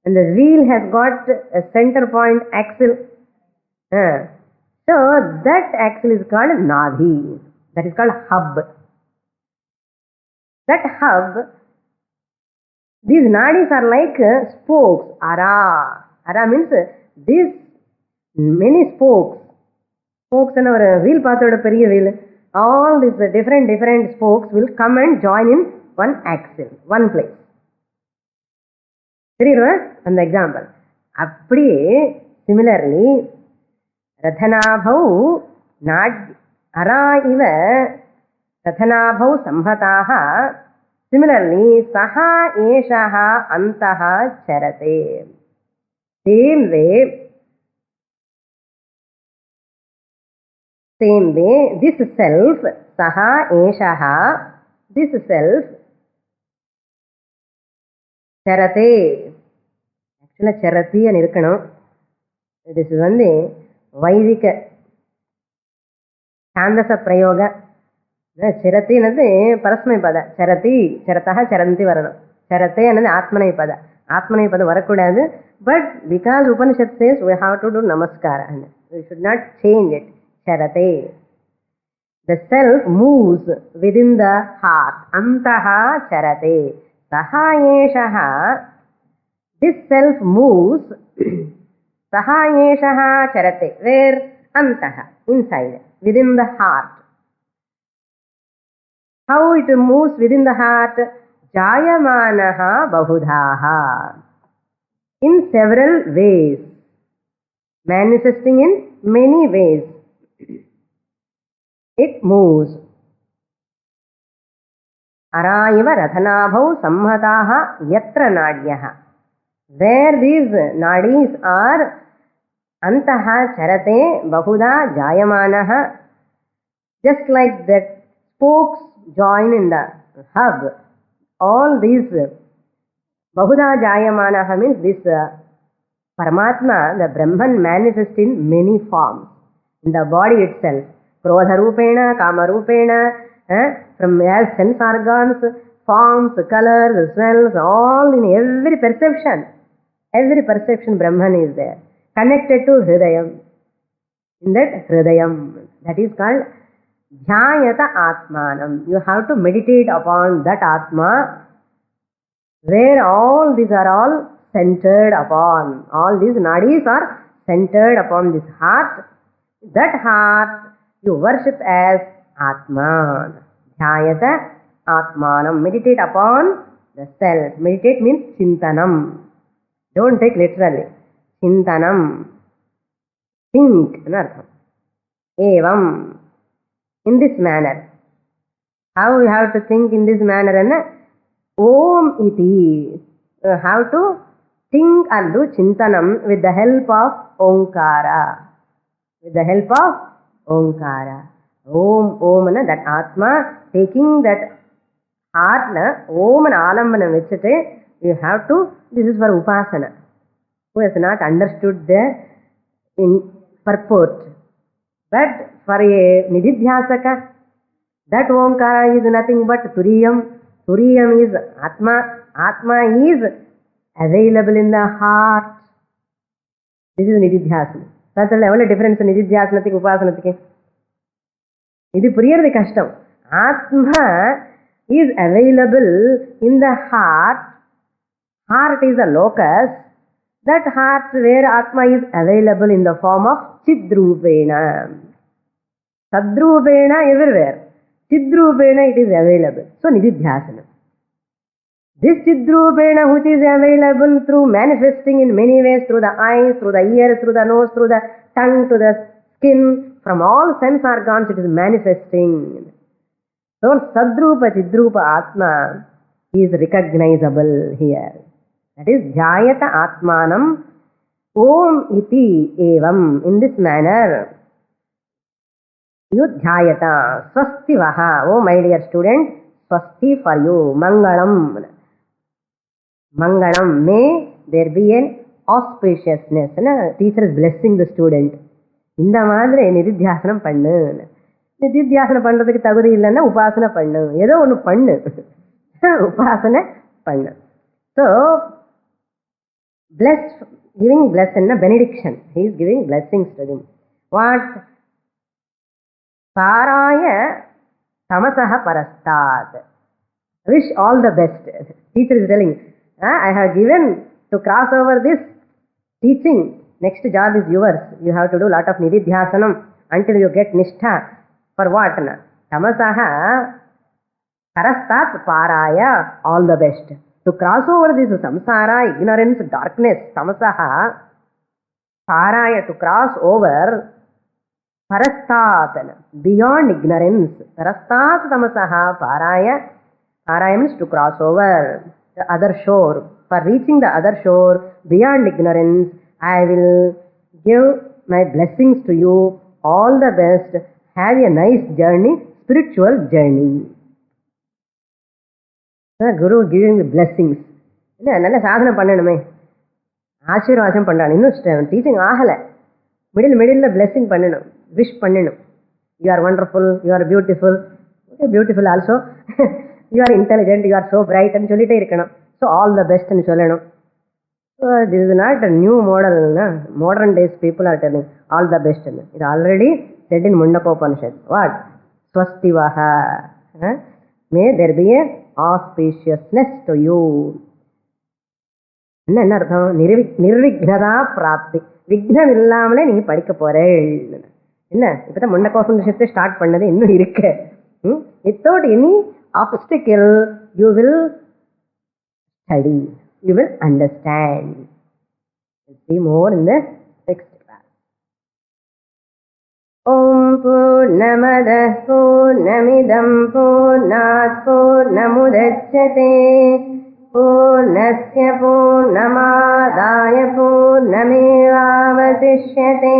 and the wheel has got a center point axle. So that axle is called Nadhi. That is called hub. That hub, these nadis are like spokes. Ara. Ara means these many spokes. Spokes in our wheel path wheel. All these different spokes will come and join in one axle, one place. An example. Appadi, similarly, Rathanabhau Ara iva Rathanabhau Samhataha. Similarly, Saha Eshaha Antaha Charate. Same way, this self, Saha Eshaha, this self, Charate. Actually, Charati and Irkano. This is one day, Vaidika Chandasa Prayoga. Charati is Parasmai Pada. Charati, Charataha, Charanti Varana. Charate and Atmanai Pada. Atmanai Pada Varakudana. But because Upanishad says we have to do Namaskara, we should not change it. Charate. The self moves within the heart. Antaha Charate. Saha Eshaha. This self moves. Saha Eshaha Charate. Where? Antaha. Inside. Within the heart. How it moves within the heart? Jayamanaha Bahudhaha. In several ways. Manifesting in many ways. It moves. Araiva Rathanabhau Samhataha Yatra Nadyaha. Where these nadis are Antaha Charate Bahuda Jayamanaha. Just like that spokes join in the hub. All these Bahuda Jayamanaha means this Paramatma, the Brahman manifests in many forms. In the body itself. Krodha Rupena, Kama Rupena, from as sense organs, forms, colors, smells, all in every perception. Every perception Brahman is there. Connected to Hridayam. In that Hridayam, that is called Dhyayata Atmanam. You have to meditate upon that Atma, where all these are all centered upon. All these nadis are centered upon this heart. That heart you worship as Atman. Dhyayata Atmanam. Meditate upon the self. Meditate means Chintanam. Don't take literally. Chintanam. Think. Evam. In this manner. How we have to think in this manner? Om iti. You have to think and do Chintanam with the help of Omkara. With the help of Omkara. Om, that Atma, taking that heart, Om and Alambana vechite, you have to, this is for Upasana. Who has not understood the purport. But for a Nididhyasaka, that Omkara is nothing but Turiyam. Turiyam is Atma. Atma is available in the heart. This is Nididhyasana. That's the level of difference in Nididhyasanatik, Upasanatik. This is the custom. Atma is available in the heart. Heart is a locus. That heart where Atma is available in the form of Chidrupena. Sadrupena everywhere. Chidrupena it is available. So Nididhyasana. This Chidrupena which is available through manifesting in many ways, through the eyes, through the ears, through the nose, through the tongue, to the skin, from all sense organs it is manifesting. So Sadrupa Chidrupa Atma is recognizable here. That is Jayata Atmanam Om iti evam. In this manner you Jayata Swasti Vaha. Oh my dear student, Swasti for you. Mangalam. Mangalam. May there be an auspiciousness. Teacher is blessing the student. இந்த மாதிரி நிதித்தியாசனம் பண்ணு. நிதித்தியாசனை பண்றதுக்கு தகுதி இல்லைன்னா உபாசனை பண்ணு, ஏதோ ஒன்று பண்ணு, உபாசனை பண்ணு. So bless, giving bless and benediction, he is giving blessings to him. What? Paraya tamasaha parastat, wish all the best. Teacher is telling, I have given to cross over this teaching, next job is yours, you have to do lot of nididhyasanam until you get nishtha. For what? Tamasaha parastat paraya, all the best. To cross over this samsara, ignorance, darkness, tamasaha, paraya, to cross over, parastat, beyond ignorance, parastat tamasaha, paraya, paraya means to cross over the other shore. For reaching the other shore, beyond ignorance, I will give my blessings to you, all the best, have a nice journey, spiritual journey. Guru giving blessings. என்ன நல்ல சாதனை பண்ணணுமே, ஆசீர்வாதம் பண்ணுறான். இன்னும் teaching ஆகலை, middle blessing பண்ணணும், wish பண்ணணும். You are wonderful, you are beautiful, okay beautiful also, you are intelligent, you are so பிரைட்னு சொல்லிட்டே இருக்கணும். ஸோ ஆல் த பெஸ்ட்னு சொல்லணும். So this is not a new மாடல்னா, modern days people are telling all the பெஸ்ட்னு. இது already set in முண்டகோபனிஷத். What? ஸ்வஸ்திவஹ, may there be A auspiciousness to you. என்ன அர்த்தம்? நிர்விக்னதா பிராப்தி, விக்னம் இல்லாமலே நீங்க படிக்க போறே. என்ன இப்பதான் முண்டகோபனிஷத்தை ஸ்டார்ட் பண்ணது, இன்னும் இருக்கு. Without any obstacle you will study, you will understand. See more in the next class. Om Purnamada Purnamidam Purnat Purnamudachyate Purnasya Purnamadaya Purnamevavasishyate.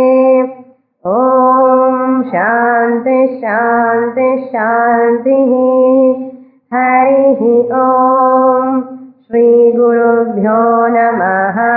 Om Shanti Shanti Shanti. Harihi Om. Shri Gurubhyo Namaha.